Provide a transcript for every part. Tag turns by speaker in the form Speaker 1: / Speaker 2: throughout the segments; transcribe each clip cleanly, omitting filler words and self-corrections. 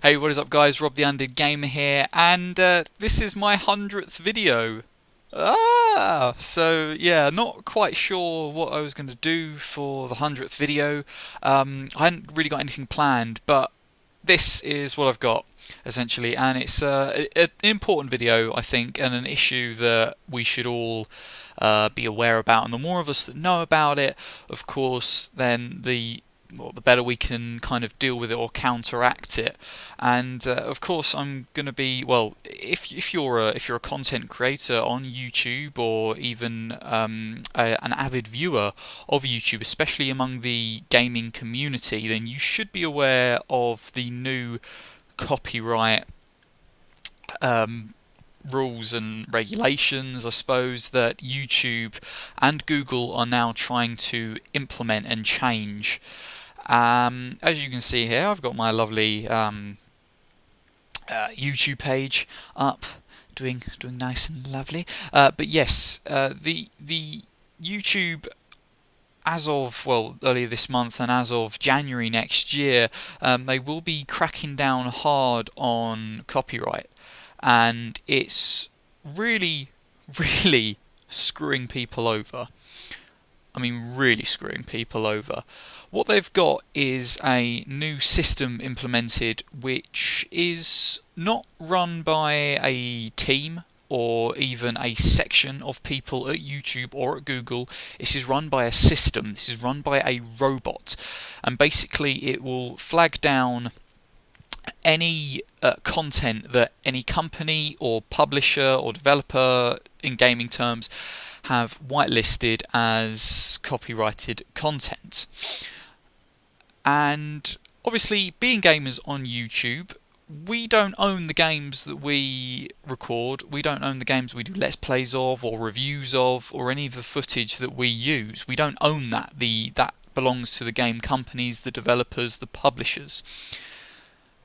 Speaker 1: Hey, what is up guys, Rob the Undead Gamer here, and this is my 100th video. So yeah, not quite sure what I was going to do for the 100th video. I hadn't really got anything planned, but this is what I've got, essentially, and it's an important video, I think, and an issue that we should all be aware about, and the more of us that know about it, of course, then the better we can kind of deal with it or counteract it. And of course, I'm going to be, well, if you're a content creator on YouTube, or even an avid viewer of YouTube, especially among the gaming community, then you should be aware of the new copyright rules and regulations, I suppose, that YouTube and Google are now trying to implement and change. As you can see here, I've got my lovely YouTube page up, doing nice and lovely. But yes, the YouTube, as of, well, earlier this month and as of January next year, they will be cracking down hard on copyright, and it's really, really screwing people over. I mean, really screwing people over. What they've got is a new system implemented, which is not run by a team or even a section of people at YouTube or at Google. This is run by a system. This is run by a robot. And basically it will flag down any content that any company or publisher or developer, in gaming terms, have whitelisted as copyrighted content. And obviously, being gamers on YouTube, we don't own the games that we record. We don't own the games we do let's plays of or reviews of, or any of the footage that we use. We don't own that. That belongs to the game companies, the developers, the publishers.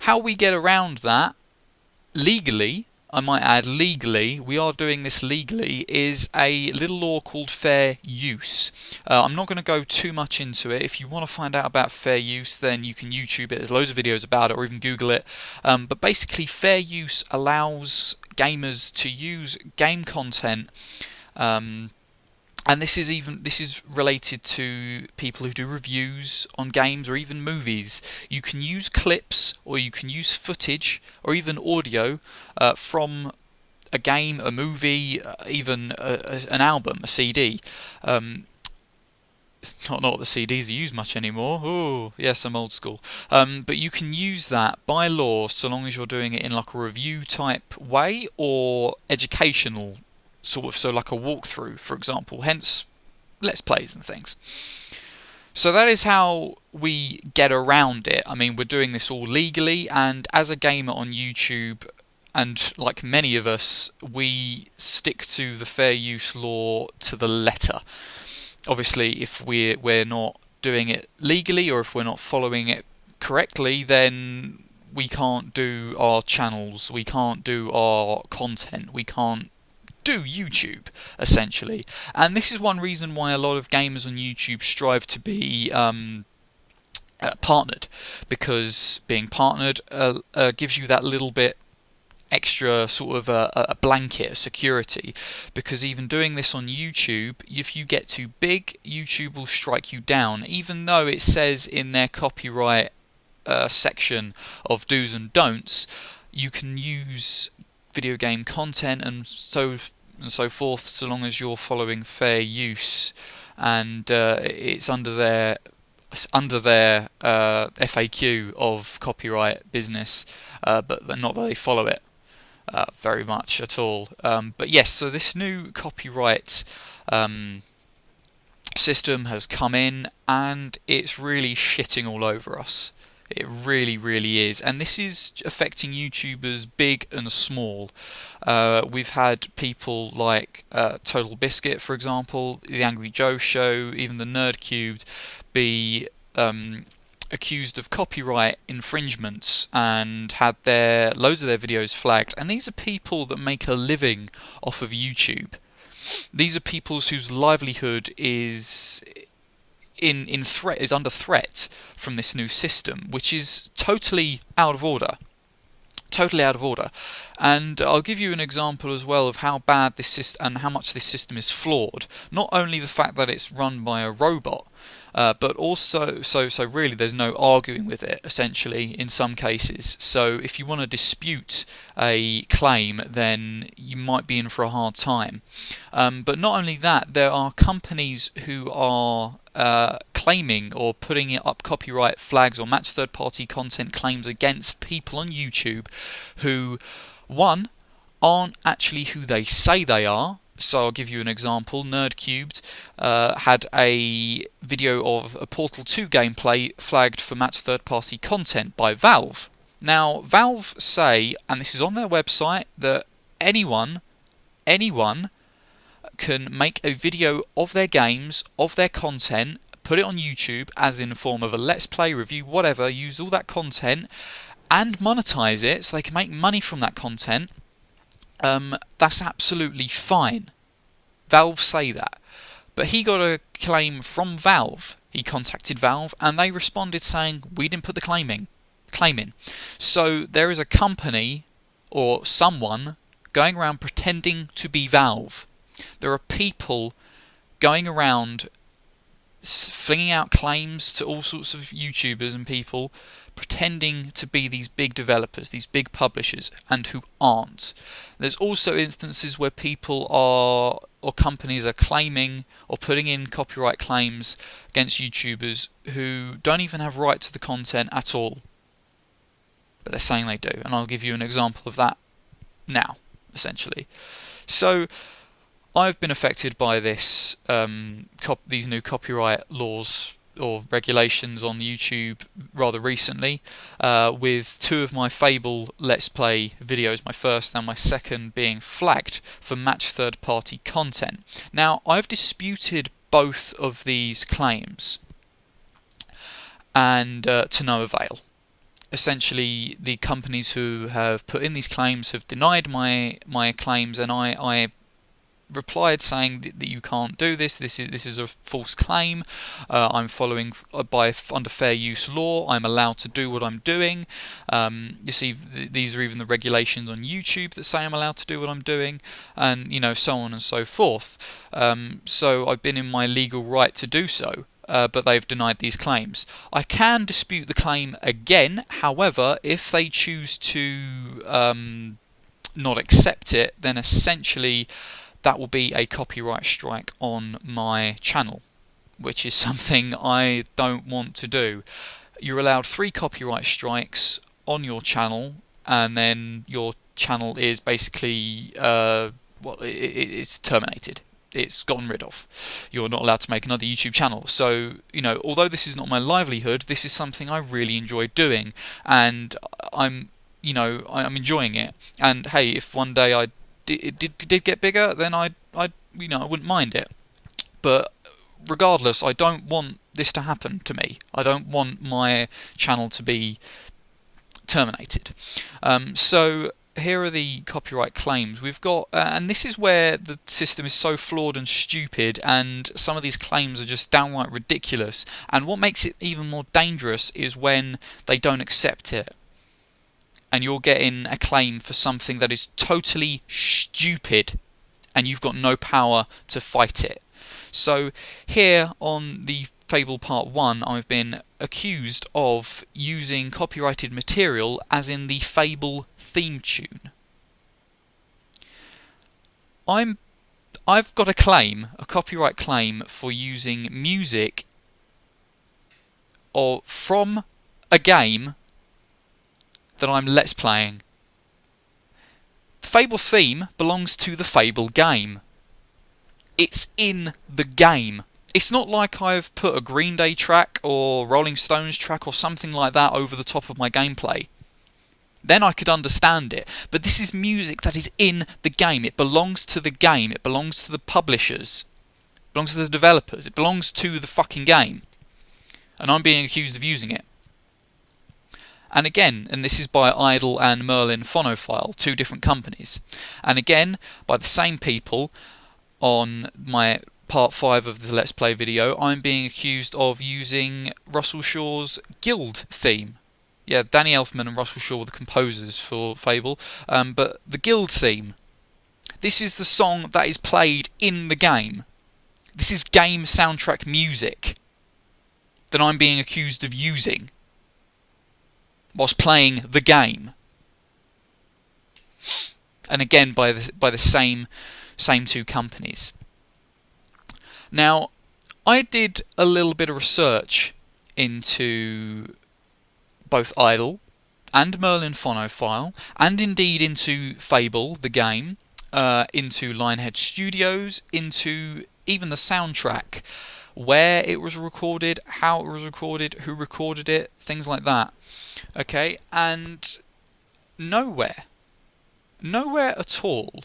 Speaker 1: How we get around that legally, I might add legally, we are doing this legally, is a little law called fair use. I'm not going to go too much into it. If you want to find out about fair use, then you can YouTube it. There's loads of videos about it, or even Google it. But basically, fair use allows gamers to use game content, and this is related to people who do reviews on games or even movies. You can use clips, or you can use footage, or even audio from a game, a movie, even an album, a CD. It's not what the CDs are used much anymore. Oh, yes, I'm old school. But you can use that by law, so long as you're doing it in like a review type way or educational sort of, so like a walkthrough, for example, hence let's plays and things. So that is how we get around it. I mean, we're doing this all legally, and as a gamer on YouTube, and like many of us, we stick to the fair use law to the letter. Obviously, if we're not doing it legally, or if we're not following it correctly, then we can't do our channels, we can't do our content, we can't do YouTube, essentially. And this is one reason why a lot of gamers on YouTube strive to be partnered, because being partnered gives you that little bit extra sort of a blanket of security, because even doing this on YouTube, if you get too big, YouTube will strike you down, even though it says in their copyright section of do's and don'ts, you can use video game content and so forth, so long as you're following fair use, and it's under their FAQ of copyright business, but not that they follow it very much at all. But yes, so this new copyright system has come in, and it's really shitting all over us. It really, really is. And this is affecting YouTubers big and small. We've had people like Total Biscuit, for example, The Angry Joe Show, even the Nerd Cubed, be accused of copyright infringements and had loads of their videos flagged. And these are people that make a living off of YouTube. These are people whose livelihood is under threat from this new system, which is totally out of order. totally out of order. And I'll give you an example as well of how bad this system and how much this system is flawed. Not only the fact that it's run by a robot, but also, so really there's no arguing with it, essentially, in some cases. So if you want to dispute a claim, then you might be in for a hard time. But not only that, there are companies who are claiming or putting up copyright flags or match third-party content claims against people on YouTube who, one, aren't actually who they say they are. So I'll give you an example. Nerdcubed had a video of a Portal 2 gameplay flagged for match third-party content by Valve. Now, Valve say, and this is on their website, that anyone can make a video of their games, of their content, put it on YouTube as in the form of a Let's Play, review, whatever, use all that content and monetize it so they can make money from that content. That's absolutely fine. Valve say that. But he got a claim from Valve. He contacted Valve and they responded saying, we didn't put the claim in. So there is a company or someone going around pretending to be Valve. There are people going around flinging out claims to all sorts of YouTubers and people pretending to be these big developers, these big publishers, and who aren't. There's also instances where people are, or companies are claiming or putting in copyright claims against YouTubers who don't even have right to the content at all. But they're saying they do, and I'll give you an example of that now, essentially. So I've been affected by this, these new copyright laws or regulations on YouTube rather recently, with two of my Fable Let's Play videos, my first and my second, being flagged for match third-party content. Now, I've disputed both of these claims, and to no avail. Essentially, the companies who have put in these claims have denied my claims, and I replied saying that you can't do this. This is a false claim. I'm following under fair use law. I'm allowed to do what I'm doing. You see, these are even the regulations on YouTube that say I'm allowed to do what I'm doing, and so on and so forth. So I've been in my legal right to do so. But they've denied these claims. I can dispute the claim again. However, if they choose to not accept it, then essentially that will be a copyright strike on my channel, which is something I don't want to do. You're allowed 3 copyright strikes on your channel, and then your channel is basically it's terminated. It's gotten rid of. You're not allowed to make another YouTube channel. So, although this is not my livelihood, this is something I really enjoy doing, and I'm enjoying it. And hey, if one day it did get bigger, then I wouldn't mind it. But regardless, I don't want this to happen to me. I don't want my channel to be terminated. So here are the copyright claims we've got, and this is where the system is so flawed and stupid, and some of these claims are just downright ridiculous. And what makes it even more dangerous is when they don't accept it, and you're getting a claim for something that is totally stupid, and you've got no power to fight it. So here on the Fable Part 1, I've been accused of using copyrighted material, as in the Fable theme tune. I've got a copyright claim for using music from a game that I'm Let's Playing. The Fable theme belongs to the Fable game. It's in the game. It's not like I've put a Green Day track or Rolling Stones track or something like that over the top of my gameplay. Then I could understand it. But this is music that is in the game. It belongs to the game. It belongs to the publishers. It belongs to the developers. It belongs to the fucking game. And I'm being accused of using it. And again, and this is by Idle and Merlin Phonophile, 2 different companies. And again, by the same people, on my Part 5 of the Let's Play video, I'm being accused of using Russell Shaw's Guild theme. Yeah, Danny Elfman and Russell Shaw were the composers for Fable. But the Guild theme, this is the song that is played in the game. This is game soundtrack music that I'm being accused of using whilst playing the game. And again, by the same two companies. Now, I did a little bit of research into both Idle and Merlin Phonophile, and indeed into Fable, the game, into Lionhead Studios, into even the soundtrack, where it was recorded, how it was recorded, who recorded it, things like that. Okay, and nowhere at all,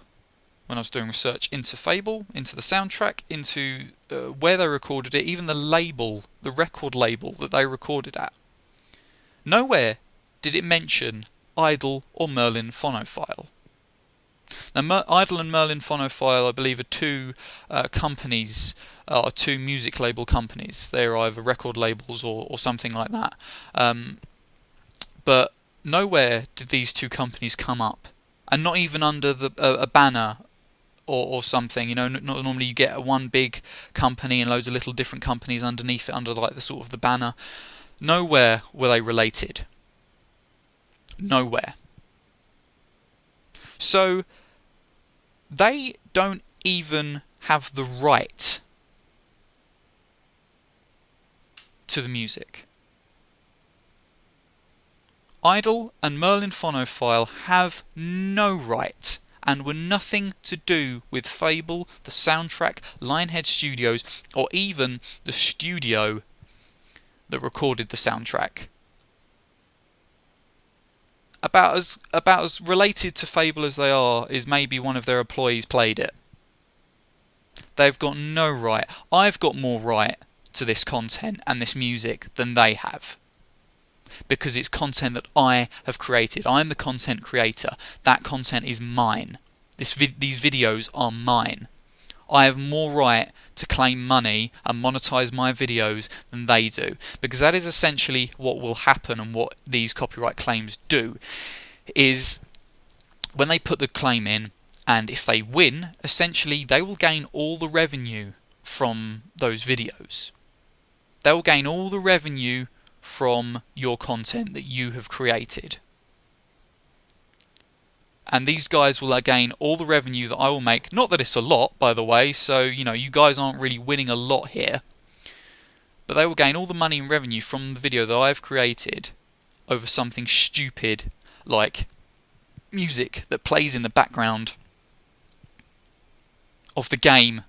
Speaker 1: when I was doing research into Fable, into the soundtrack, into where they recorded it, even the label, the record label that they recorded at, nowhere did it mention Idle or Merlin Phonophile. Now, Idle and Merlin Phonophile, I believe, are two companies, or two music label companies. They're either record labels or something like that. But nowhere did these two companies come up, and not even under a banner or something. You know, normally you get one big company and loads of little different companies underneath it, under like the sort of the banner. Nowhere were they related. Nowhere. So they don't even have the right to the music. Idle and Merlin Phonophile have no right and were nothing to do with Fable, the soundtrack, Lionhead Studios, or even the studio that recorded the soundtrack. About as related to Fable as they are is maybe one of their employees played it. They've got no right. I've got more right to this content and this music than they have, because it's content that I have created. I'm the content creator. That content is mine. These videos are mine. I have more right to claim money and monetize my videos than they do, because that is essentially what will happen, and what these copyright claims do is when they put the claim in, and if they win, essentially they will gain all the revenue from those videos. They will gain all the revenue from your content that you have created. And these guys will gain all the revenue that I will make. Not that it's a lot, by the way, so you know, you guys aren't really winning a lot here. But they will gain all the money and revenue from the video that I've created over something stupid like music that plays in the background of the game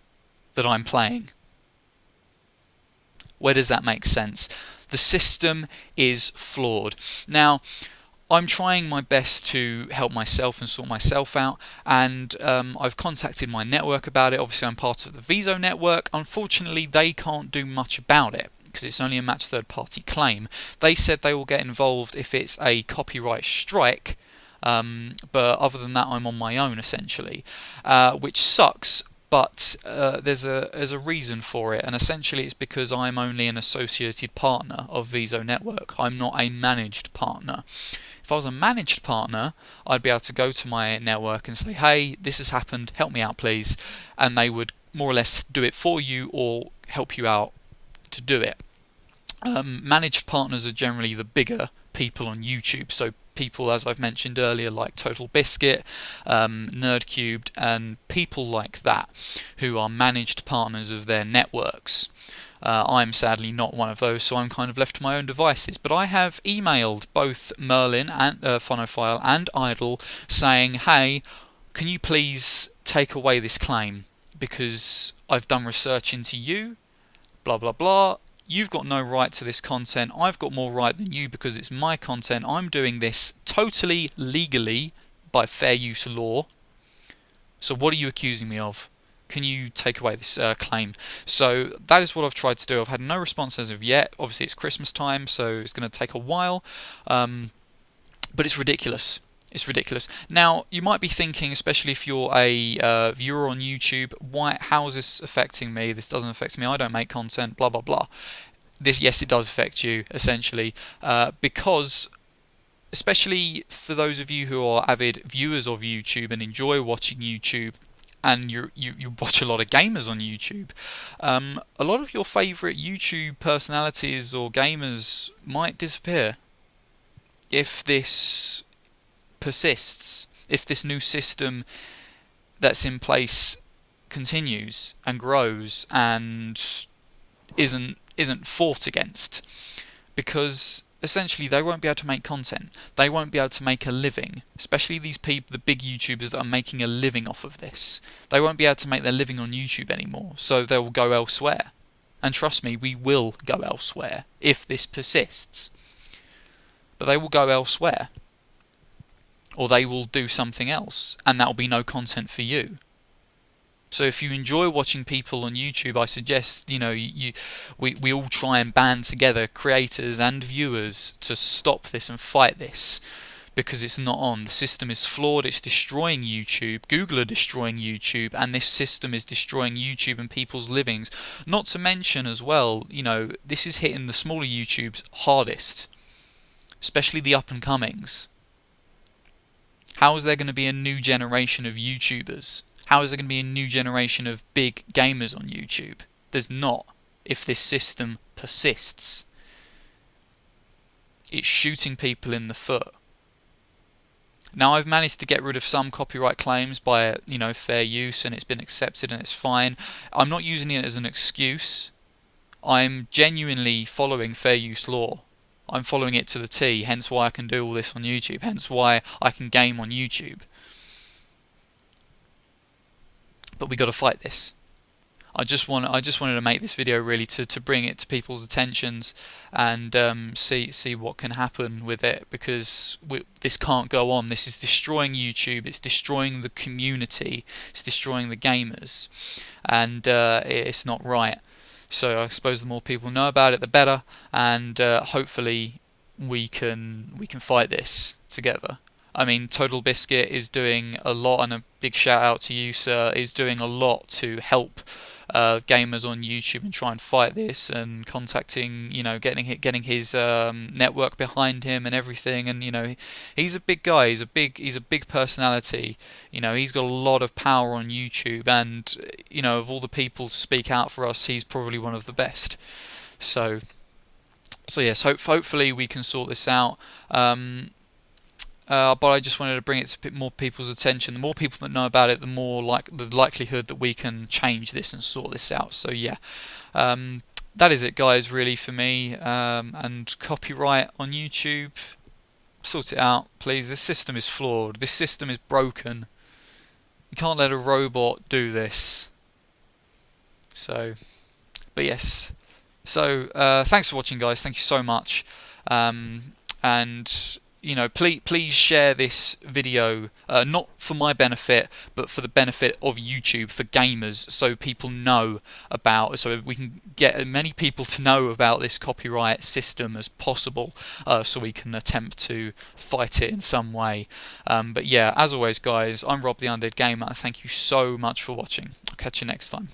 Speaker 1: that I'm playing. Where does that make sense? The system is flawed. Now, I'm trying my best to help myself and sort myself out, and I've contacted my network about it. Obviously, I'm part of the Viso network. Unfortunately, they can't do much about it, because it's only a match third-party claim. They said they will get involved if it's a copyright strike, but other than that, I'm on my own, essentially, which sucks. But there's a reason for it, and essentially it's because I'm only an associated partner of Viso Network. I'm not a managed partner. If I was a managed partner, I'd be able to go to my network and say, hey, this has happened, help me out please, and they would more or less do it for you or help you out to do it. Managed partners are generally the bigger people on YouTube, so people, as I've mentioned earlier, like Total Biscuit, Nerdcubed, and people like that, who are managed partners of their networks. I'm sadly not one of those, so I'm kind of left to my own devices. But I have emailed both Merlin and Phonophile and Idle saying, hey, can you please take away this claim? Because I've done research into you, blah blah blah. You've got no right to this content. I've got more right than you because it's my content. I'm doing this totally legally by fair use law. So what are you accusing me of? Can you take away this claim? So that is what I've tried to do. I've had no response as of yet. Obviously it's Christmas time, so it's going to take a while. But it's ridiculous. It's ridiculous. Now, you might be thinking, especially if you're a viewer on YouTube, how is this affecting me? This doesn't affect me. I don't make content, blah, blah, blah. Yes, it does affect you, essentially, because especially for those of you who are avid viewers of YouTube and enjoy watching YouTube, and you watch a lot of gamers on YouTube, a lot of your favourite YouTube personalities or gamers might disappear if this persists, if this new system that's in place continues and grows and isn't fought against, because essentially they won't be able to make content. They won't be able to make a living, especially these people, the big YouTubers that are making a living off of this. They won't be able to make their living on YouTube anymore, so they'll go elsewhere. And trust me, we will go elsewhere if this persists. But they will go elsewhere, or they will do something else, and that'll be no content for you. So if you enjoy watching people on YouTube, I suggest we all try and band together, creators and viewers, to stop this and fight this, because it's not on. The system is flawed. It's destroying YouTube. Google are destroying YouTube, and this system is destroying YouTube and people's livings. Not to mention as well, this is hitting the smaller YouTubes hardest, especially the up and comings. How is there going to be a new generation of YouTubers? How is there going to be a new generation of big gamers on YouTube? There's not, if this system persists. It's shooting people in the foot. Now, I've managed to get rid of some copyright claims by, fair use, and it's been accepted and it's fine. I'm not using it as an excuse. I'm genuinely following fair use law. I'm following it to the T, hence why I can do all this on YouTube, hence why I can game on YouTube. But we got to fight this. I just wanted to make this video really to bring it to people's attentions and see what can happen with it, because this can't go on. This is destroying YouTube. It's destroying the community. It's destroying the gamers, and it's not right. So I suppose the more people know about it, the better, and hopefully we can fight this together. I mean, Total Biscuit is doing a lot, and a big shout out to you, sir, is doing a lot to help gamers on YouTube and try and fight this, and contacting, getting his network behind him and everything. And he's a big guy. He's a big personality. He's got a lot of power on YouTube, and of all the people to speak out for us, he's probably one of the best. So yes, hopefully we can sort this out. But I just wanted to bring it to a bit more people's attention. The more people that know about it, the more the likelihood that we can change this and sort this out. So yeah, that is it, guys, really, for me. And copyright on YouTube, sort it out, please. This system is flawed. This system is broken. You can't let a robot do this. So, but yes. So thanks for watching, guys. Thank you so much. And please share this video, not for my benefit, but for the benefit of YouTube, for gamers, so people know about, so we can get as many people to know about this copyright system as possible, so we can attempt to fight it in some way. But yeah, as always, guys, I'm Rob the Undead Gamer. Thank you so much for watching. I'll catch you next time.